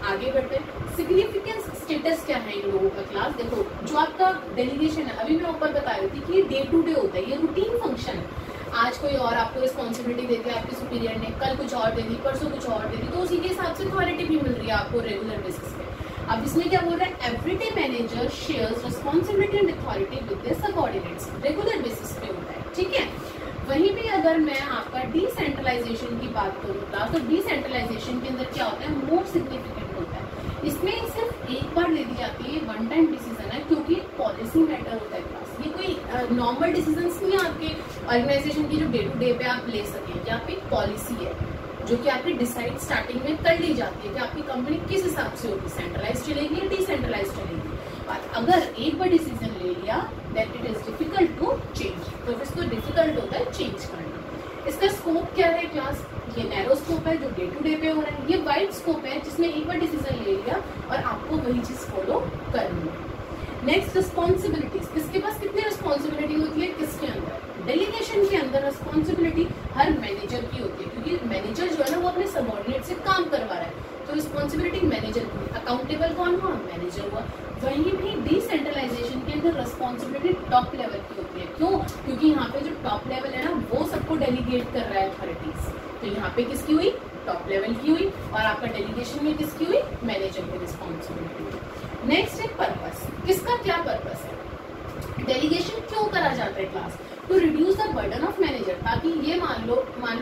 आगे बढ़ते हैं। सिग्निफिकेंस स्टेटस क्या है इन लोगों का क्लास। देखो जो आपका डेलीगेशन है, अभी मैं ऊपर बता रही थी कि ये डे टू डे होता है, ये रूटीन फंक्शन है। आज कोई और आपको रिस्पॉन्सिबिलिटी देती है आपके सुपीरियर ने, कल कुछ और दे दी, परसों कुछ और दे दी, तो उसी के हिसाब से अथॉरिटी भी मिल रही है आपको रेगुलर बेसिस पे। अब इसमें क्या बोल रहा है, everyday manager shares responsibility and authority with their subordinates, regular basis पे होता है। ठीक है, वहीं पे अगर मैं आपका डिसेंट्रलाइजेशन की बात करूँ क्लास, तो डिसेंट्रलाइजेशन के अंदर क्या होता है, मोर सिग्निफिकेंट होता है। इसमें सिर्फ एक बार दे दी जाती है, वन टाइम डिसीजन है, क्योंकि पॉलिसी मैटर होता है क्लास। ये कोई नॉर्मल डिसीजन नहीं है आपके ऑर्गेनाइजेशन की जो डे टू डे पे आप ले सके, या फिर पॉलिसी है जो कि आपकी डिसाइड स्टार्टिंग में कर ली जाती है कि आपकी कंपनी किस हिसाब से होगी, सेंट्रलाइज चलेगी या डिसेंट्रलाइज चलेगी। और अगर एक बार डिसीजन ले लिया that it is difficult to change, तो इसको डिफिकल्ट होता है चेंज करना। इसका स्कोप क्या है क्लास, ये नैरो स्कोप है जो डे टू डे पे हो रहा है, ये वाइड स्कोप है जिसमें एक बार डिसीजन ले लिया और आपको वही चीज फॉलो करनी है। नेक्स्ट, रिस्पॉन्सिबिलिटीज, किसके पास कितनी रिस्पॉन्सिबिलिटी होती है, किसके अंदर, डेलीगेशन के अंदर रिस्पॉन्सिबिलिटी हर मैनेजर की होती है, क्योंकि मैनेजर जो है ना वो अपने सबऑर्डिनेट से काम करवा रहा है, तो रिस्पॉन्सिबिलिटी मैनेजर की। अकाउंटेबल कौन हुआ, मैनेजर हुआ। वहीं भी डिसेंट्रलाइजेशन के अंदर रिस्पॉन्सिबिलिटी टॉप लेवल की होती है, क्यों, क्योंकि यहाँ पे जो टॉप लेवल है ना वो सबको डेलीगेट कर रहा है अथॉरिटीज, तो यहाँ पे किसकी हुई, टॉप लेवल की हुई, और आपका डेलीगेशन में किसकी हुई, मैनेजर की रिस्पॉन्सिबिलिटी। नेक्स्ट है पर्पस, किसका क्या पर्पस है, डेलीगेशन क्यों करा जाता है class, to reduce the burden of manager, ताकि ये मान लो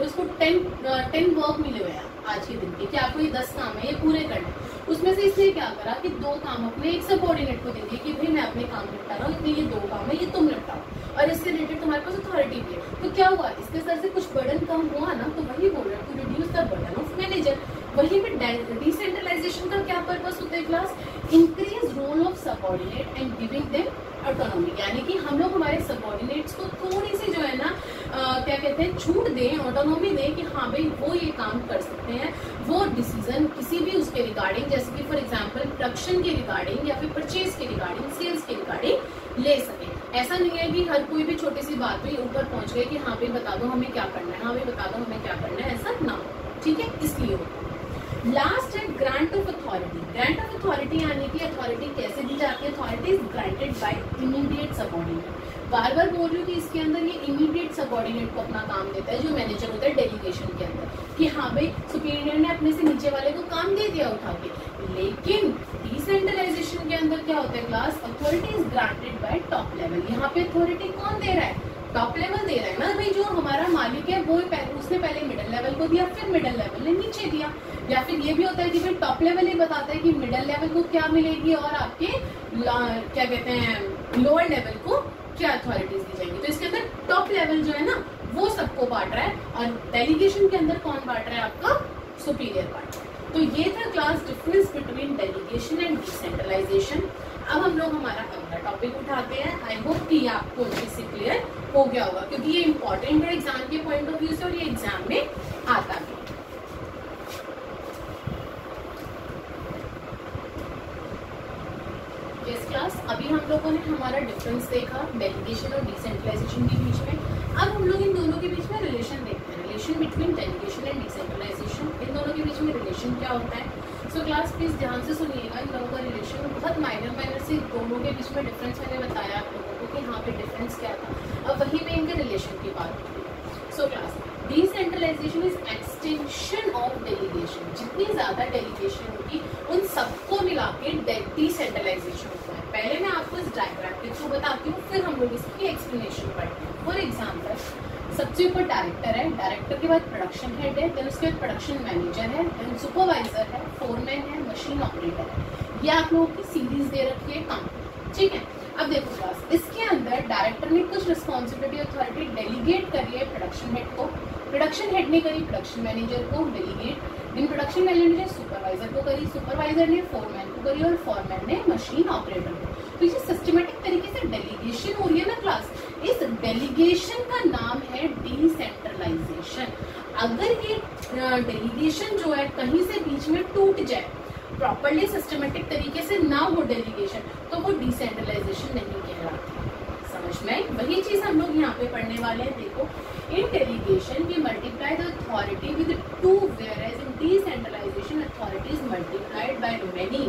इसको 10 वर्क मिले हुए हैं आज के दिन के, कि आपको ये 10 काम है ये पूरे करने, उसमें से इसने क्या करा कि 2 काम अपने एक सबऑर्डिनेट को दे दिए कि भाई मैं अपने काम निपटा रहा हूँ, इसलिए ये 2 काम है ये तुम निपटाओ, और इससे रिलेटेड तुम्हारे पास अथॉरिटी भी है। तो क्या हुआ, इसके सर से कुछ बर्डन कम हुआ ना, तो वही बोल रहा है to reduce the burden of manager. वहीं पे डिसेंट्रलाइजेशन का क्या पर्पस होता है class, increase role of subordinate and giving them autonomy, यानी कि हम लोग हमारे सबऑर्डिनेट्स को थोड़ी सी जो है ना क्या कहते हैं छूट दें, ऑटोनॉमी दें कि हाँ भाई वो ये काम कर सकते हैं, वो डिसीजन किसी भी उसके रिगार्डिंग, जैसे कि फॉर एग्जांपल प्रोडक्शन के रिगार्डिंग या फिर परचेज के रिगार्डिंग, सेल्स के रिगार्डिंग ले सके। ऐसा नहीं है कि हर कोई भी छोटी सी बात पे ऊपर पहुंच गए कि हाँ भाई बता दो हमें क्या करना है, हाँ भाई बता दो हमें क्या करना है, ऐसा ना हो, ठीक है। इसलिए लास्ट है grant of authority. Grant of authority यानी कि अथॉरिटी कैसे दी जाती है? Authority is granted by immediate subordinate. बार बार बोल रही हूँ कि इसके अंदर ये इमीडिएट सबऑर्डिनेट को अपना काम देता है, जो मैनेजर होता है डेलीगेशन के अंदर, कि हाँ भाई सुपीरियर ने अपने से नीचे वाले को काम दे दिया उठा के। लेकिन डिसेंट्रलाइजेशन के अंदर क्या होता है class? Authority is granted bye top level. यहाँ पे अथॉरिटी कौन दे रहा है? टॉप लेवल दे रहा है ना भाई, जो हमारा मालिक है वो उसने पहले मिडिल लेवल को दिया, फिर मिडिल लेवल ने नीचे दिया। या फिर ये भी होता है कि भाई टॉप लेवल ही बताता है कि मिडिल लेवल को क्या मिलेगी और आपके क्या कहते हैं लोअर लेवल को क्या अथॉरिटीज दी जाएंगी। तो इसके अंदर टॉप लेवल जो है ना वो सबको बांट रहा है, और डेलीगेशन के अंदर कौन बांट रहा है? आपका सुपीरियर बांट रहा है। तो ये था class difference between delegation and decentralisation. अब हम लोग हमारा अगला टॉपिक उठाते हैं। आई होप कि आपको अच्छे से क्लियर हो गया होगा, क्योंकि ये इंपॉर्टेंट है एग्जाम के पॉइंट ऑफ व्यू से और ये एग्जाम में आता है। यस क्लास, अभी हम लोगों ने हमारा डिफरेंस देखा डेलीगेशन और डिसेंट्रलाइजेशन के बीच में। अब हम लोग इन दोनों के बीच में रिलेशन देखते हैं, relation between delegation and decentralisation. इन दोनों के बीच में रिलेशन क्या होता है? सो क्लास प्लीज ध्यान से सुनिएगा, इन दोनों का रिलेशन बहुत माइनर से दोनों के बीच में डिफरेंस मैंने बताया आप लोगों को कि यहाँ पे डिफरेंस क्या था, अब वहीं पे इनके रिलेशन की बात होती है। So class decentralisation is extension of delegation. जितनी ज्यादा डेलीगेशन होगी उन सबको मिला के डिसेंट्रलाइजेशन होता है। पहले मैं आपको इस डायग्राम के थ्रू बताती हूँ, फिर हम लोग इसकी एक्सप्लेनेशन पढ़ते हैं। फॉर एग्जाम्पल सबसे ऊपर डायरेक्टर है, डायरेक्टर के बाद प्रोडक्शन हेड है, देन उसके बाद प्रोडक्शन मैनेजर है, देन सुपरवाइजर है, फोरमैन है, मशीन ऑपरेटर है। ये आप लोगों की सीरीज दे रखी है काम, ठीक है। अब देखो क्लास, इसके अंदर डायरेक्टर ने कुछ रिस्पॉन्सिबिलिटी अथॉरिटी डेलीगेट करी है प्रोडक्शन हेड को, प्रोडक्शन हेड ने करी प्रोडक्शन मैनेजर को डेलीगेट, देन प्रोडक्शन मैनेजर ने सुपरवाइजर को करी, सुपरवाइजर ने फोरमैन को करी और फोरमैन ने मशीन ऑपरेटर को। तो ये सिस्टमेटिक तरीके से डेलीगेशन हो रही है ना क्लास, इस डेलीगेशन का नाम है डिसेंट्रलाइजेशन। अगर ये डेलीगेशन जो है कहीं से बीच में टूट जाए, प्रॉपर्ली सिस्टमेटिक तरीके से ना हो डेलीगेशन, तो वो डिसेंट्रलाइजेशन नहीं कहलाती। समझ में आई? वही चीज हम लोग यहाँ पे पढ़ने वाले हैं। देखो, in delegation we multiply the authority with 2, whereas in decentralization authority is multiplied by many,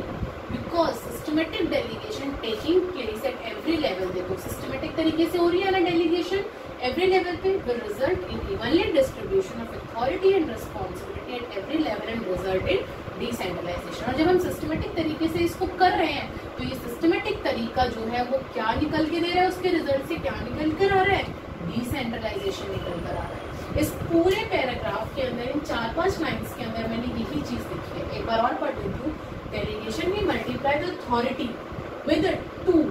because systematic delegation taking place at every level। देखो सिस्टमेटिक तरीके से हो रही है ना डेलीगेशन एवरी लेवल पे, will result in evenly distribution of authority and responsibility at every level and result in decentralization। और जब हम सिस्टमेटिक तरीके से इसको कर रहे हैं तो ये सिस्टमेटिक तरीका जो है वो क्या निकल के दे रहा है, उसके रिजल्ट से क्या निकल कर आ रहा है? डिसेंट्रलाइजेशन निकल कर आ रहा है। इस पूरे पैराग्राफ के अंदर इन 4-5 लाइन्स के अंदर मैंने यही चीज लिखी है। एक बार और पढ़ देती हूँ। डेलीगेशन में मल्टीप्लाई द अथॉरिटी विद 2,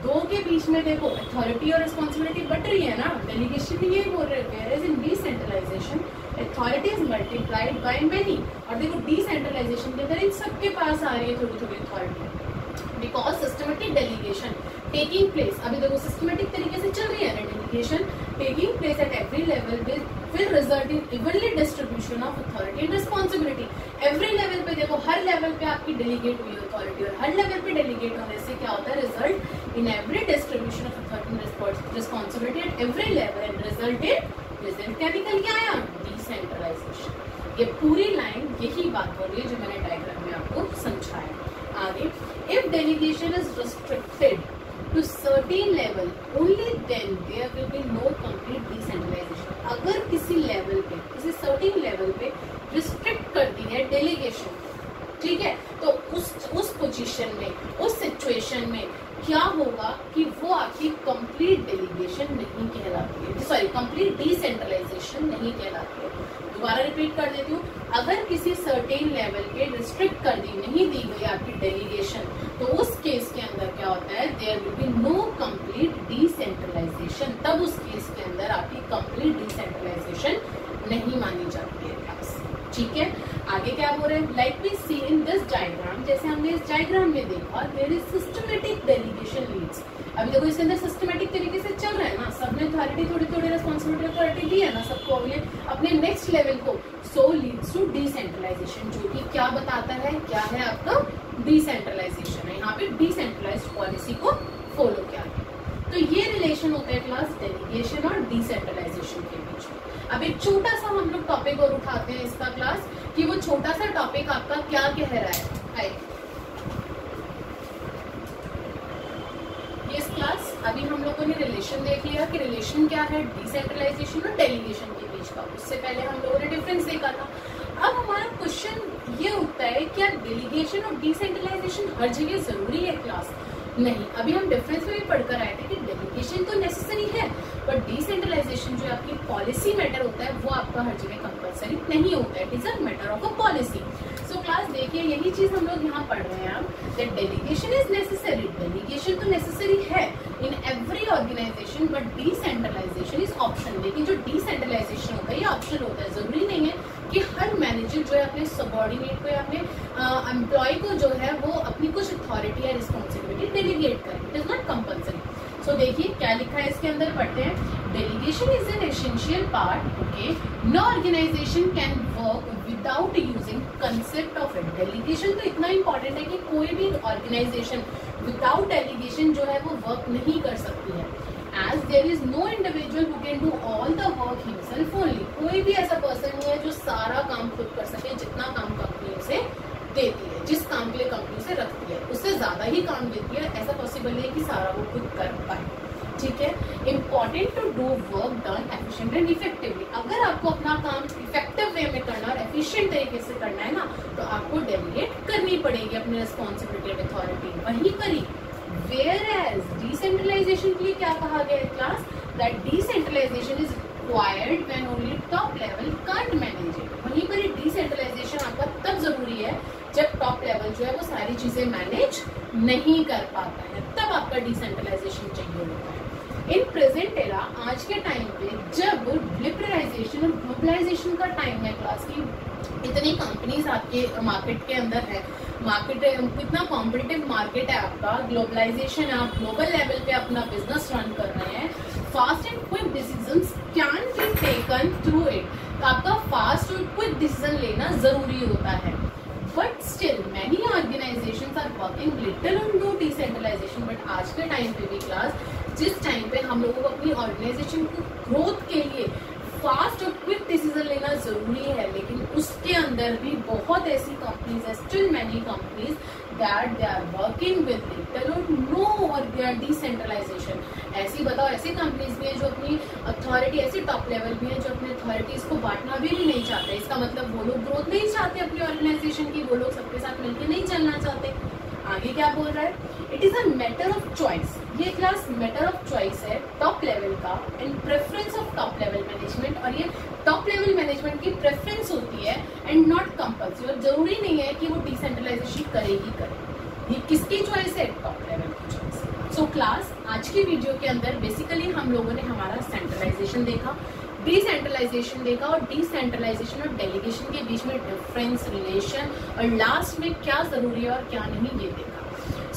दो के बीच में देखो अथॉरिटी और रिस्पॉन्सिबिलिटी बट रही है ना, डेलीगेशन ये बोल रहे हैं, whereas in decentralization authority is multiplied by many। और देखो डिसेंट्रलाइजेशन के अंदर इन सबके पास आ रही है थोड़ी थोड़ी authority, because systematic delegation taking place, अभी देखो सिस्टमेटिक तरीके से चल रही है ना delegation taking place at every level will result in evenly distribution of authority and responsibility। Every level पे देखो, हर लेवल पे आपकी डेलीगेट हुई अथॉरिटी, और हर लेवल पे डेलीगेट होने से क्या होता है? Result in every distribution of authority and responsibility eight every level and result क्या निकल के आया? डिसेंट्रलाइजेशन। ये पूरी लाइन यही बात हो रही है जो मैंने डायग्राम में आपको समझाया। आगे, if delegation is restricted to certain level only then there will be no complete decentralization। अगर किसी लेवल पे, किसी certain लेवल पे रिस्ट्रिक्ट कर दी है डेलीगेशन, ठीक है, तो उस पोजीशन में, उस सिचुएशन में क्या होगा कि वो आपकी कंप्लीट डेलीगेशन नहीं कहलाती है, सॉरी कंप्लीट डिसेंट्रलाइजेशन नहीं कहलाती है। दोबारा रिपीट कर देती हूँ, अगर किसी सर्टेन लेवल पे रिस्ट्रिक्ट कर दी, नहीं दी गई आपकी डेलीगेशन, तो उस केस के अंदर क्या होता है? There will be no complete decentralisation. तब उस केस के अंदर आपकी कंप्लीट डिसेंट्रलाइजेशन नहीं मानी जाती है क्लास, ठीक है। आगे क्या बोल रहे हैं? Like we see in this diagram, जैसे हमने इस डायग्राम में देखा, there is systematic delegation leads. अभी देखो इसके अंदर सिस्टमेटिक तरीके से चल रहा है ना, सबने अथॉरिटी थोड़ी थोड़ी रिस्पॉन्सिबिलिटी दी है ना सबको अपने नेक्स्ट लेवल को। सो लीड्स टू डिसेंट्रलाइजेशन, जो कि क्या बताता है, क्या है आपका डिसेंट्रलाइजेशन है। यहाँ पे डिसेंट्रलाइज्ड पॉलिसी को फॉलो किया गया। तो ये रिलेशन होता है क्लास डेलीगेशन और डिसेंट्रलाइजेशन के बीच में। अब एक छोटा सा हम लोग टॉपिक और उठाते हैं इसका क्लास, कि वो छोटा सा टॉपिक आपका क्या कह रहा है। ये क्लास अभी हम लोगों ने रिलेशन देख लिया कि रिलेशन क्या है डिसेंट्रलाइजेशन और डेलीगेशन के बीच का। उससे पहले हम लोगों ने डिफरेंस देखा था। अब हमारा क्वेश्चन ये उठता है, क्या डेलीगेशन और डिसेंट्रलाइजेशन हर जगह जरूरी है क्लास? नहीं, अभी हम डिफरेंस में भी पढ़कर आए थे कि डेलीगेशन तो नेसेसरी है, बट डिसेंट्रलाइजेशन जो आपकी पॉलिसी मैटर होता है वो आपका हर जगह कंपलसरी नहीं होता है। It is a matter of a policy. So class देखिए, यही चीज हम लोग यहाँ पढ़ रहे हैं that delegation is necessary. Delegation तो नेसेसरी है in every organisation, but decentralisation is option. लेकिन जो डिसेंट्रलाइजेशन होता है ये ऑप्शन होता है, जरूरी नहीं है कि हर मैनेजर जो है अपने सबॉर्डिनेट को या अपने एम्प्लॉय को जो है वो अपनी कुछ अथॉरिटी या रिस्पॉन्सिबिलिटी डेलीगेट करे। It is not compulsory. So देखिए क्या लिखा है इसके अंदर, पढ़ते हैं। Delegation is an essential part, okay, no organisation can work without using concept of it. Delegation तो इतना इंपॉर्टेंट है कि कोई भी ऑर्गेनाइजेशन विदाउट डेलीगेशन जो है वो वर्क नहीं कर सकती है। As there is no individual who can do all the work himself only. कोई भी ऐसा पर्सन नहीं है जो सारा काम खुद कर सके, जितना काम कंपनी उसे देती है, जिस काम के लिए कंपनी उसे रखती है उससे ज्यादा ही काम देती है। ऐसा पॉसिबल नहीं है कि सारा वो खुद कर पाए, ठीक है। Important to do work done efficient and effectively. अगर आपको अपना काम इफेक्टिव वे में करना और एफिशिएंट तरीके से करना है ना, तो आपको डेलीगेट करनी पड़ेगी अपनी रिस्पॉन्सिबिलिटी और अथॉरिटी, वहीं करी। Whereas decentralization के लिए क्या कहा गया है class, that decentralization is required when only top level can't manage it। वहीं पर decentralization आपका तब जरूरी है जब टॉप लेवल जो है वो सारी चीजें मैनेज नहीं कर पाता है, तब आपका डिसेंट्रलाइजेशन चाहिए होता है। इन प्रेजेंट एरा, आज के टाइम पे जब लिबरलाइजेशन और ग्लोबलाइजेशन का टाइम है क्लास की, इतनी कंपनीज आपके मार्केट के अंदर है, मार्केट कितना कॉम्पिटिटिव मार्केट है आपका, ग्लोबलाइजेशन, आप ग्लोबल लेवल पे अपना बिजनेस रन कर रहे हैं। Fast and quick decisions can be taken through it. तो आपका फास्ट और क्विक डिसीजन लेना जरूरी होता है। But still many organisations are working little on no decentralisation. But आज के टाइम पे भी क्लास, जिस टाइम पे हम लोगों को अपनी ऑर्गेनाइजेशन की ग्रोथ के लिए फास्ट और क्विक डिसीजन लेना जरूरी है, लेकिन उसके अंदर भी बहुत ऐसी कंपनीज है, still many companies that they are working with little or no or they are decentralisation. ऐसी बताओ, ऐसी कंपनीज भी है जो अपनी अथॉरिटी, ऐसी टॉप लेवल भी है जो अपनी अथॉरिटीज को बांटना भी नहीं चाहते। इसका मतलब वो लोग ग्रोथ नहीं चाहते अपनी ऑर्गेनाइजेशन की, वो लोग सबके साथ मिलकर नहीं चलना चाहते। आगे क्या बोल रहा है, it is a matter of choice. ये क्लास मैटर ऑफ चॉइस है टॉप लेवल का and preference of top level management. और ये टॉप लेवल मैनेजमेंट की प्रेफरेंस होती है एंड नॉट कंपल्सरी। और जरूरी नहीं है कि वो डिसेंट्रलाइजेशन करेगी करे। ये किसकी चॉइस है? टॉप लेवल की चॉइस। सो क्लास, आज की वीडियो के अंदर बेसिकली हम लोगों ने हमारा सेंट्रलाइजेशन देखा, डिसेंट्रलाइजेशन देखा, और डिसेंट्रलाइजेशन और डेलीगेशन के बीच में डिफरेंस, रिलेशन, और लास्ट में क्या जरूरी है और क्या नहीं ये देखा।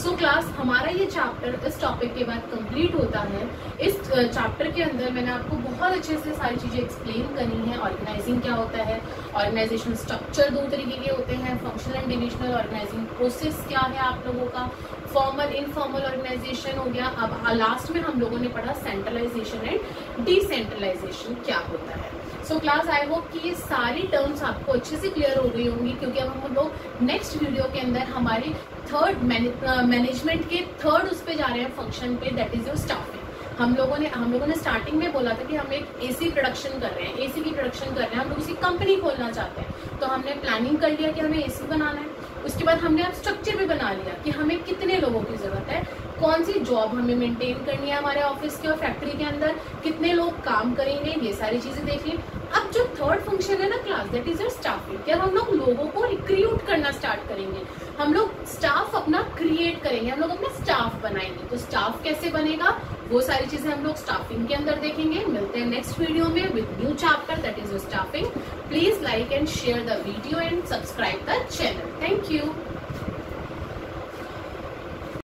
सो क्लास, हमारा ये चैप्टर इस टॉपिक के बाद कंप्लीट होता है। इस चैप्टर के अंदर मैंने आपको बहुत अच्छे से सारी चीजें एक्सप्लेन करी हैं। ऑर्गेनाइजिंग क्या होता है, ऑर्गेनाइजेशन स्ट्रक्चर दो तरीके के होते हैं, functional and divisional. Organising process क्या है आप लोगों का, फॉर्मल इनफॉर्मल ऑर्गेनाइजेशन हो गया। अब लास्ट में हम लोगों ने पढ़ा सेंट्रलाइजेशन एंड डिसेंट्रलाइजेशन क्या होता है। सो क्लास, आई होप कि ये सारी टर्म्स आपको अच्छे से क्लियर हो गई होंगी, क्योंकि अब हम लोग नेक्स्ट वीडियो के अंदर हमारी थर्ड मैनेजमेंट के थर्ड उस पे जा रहे हैं, फंक्शन पे, दैट इज योर स्टाफिंग। हम लोगों ने स्टार्टिंग में बोला था कि हम एक एसी प्रोडक्शन कर रहे हैं, एसी की प्रोडक्शन कर रहे हैं, हम लोग उसी कंपनी खोलना चाहते हैं। तो हमने प्लानिंग कर लिया कि हमें एसी बनाना है। उसके बाद हमने अब स्ट्रक्चर भी बना लिया कि हमें कितने लोगों की जरूरत है, कौन सी जॉब हमें मेंटेन करनी है हमारे ऑफिस के और फैक्ट्री के अंदर, कितने लोग काम करेंगे, ये सारी चीजें देख ली। अब जो थर्ड फंक्शन है ना class, that is your staffing. क्या हम लोग लोगों को रिक्रूट करना स्टार्ट करेंगे, हम लोग स्टाफ अपना क्रिएट करेंगे, हम लोग अपना स्टाफ बनाएंगे। तो स्टाफ कैसे बनेगा, वो सारी चीजें हम लोग स्टाफिंग के अंदर देखेंगे। मिलते हैं नेक्स्ट वीडियो में with new chapter, that is your staffing. Please like and share the video and subscribe the channel. Thank you.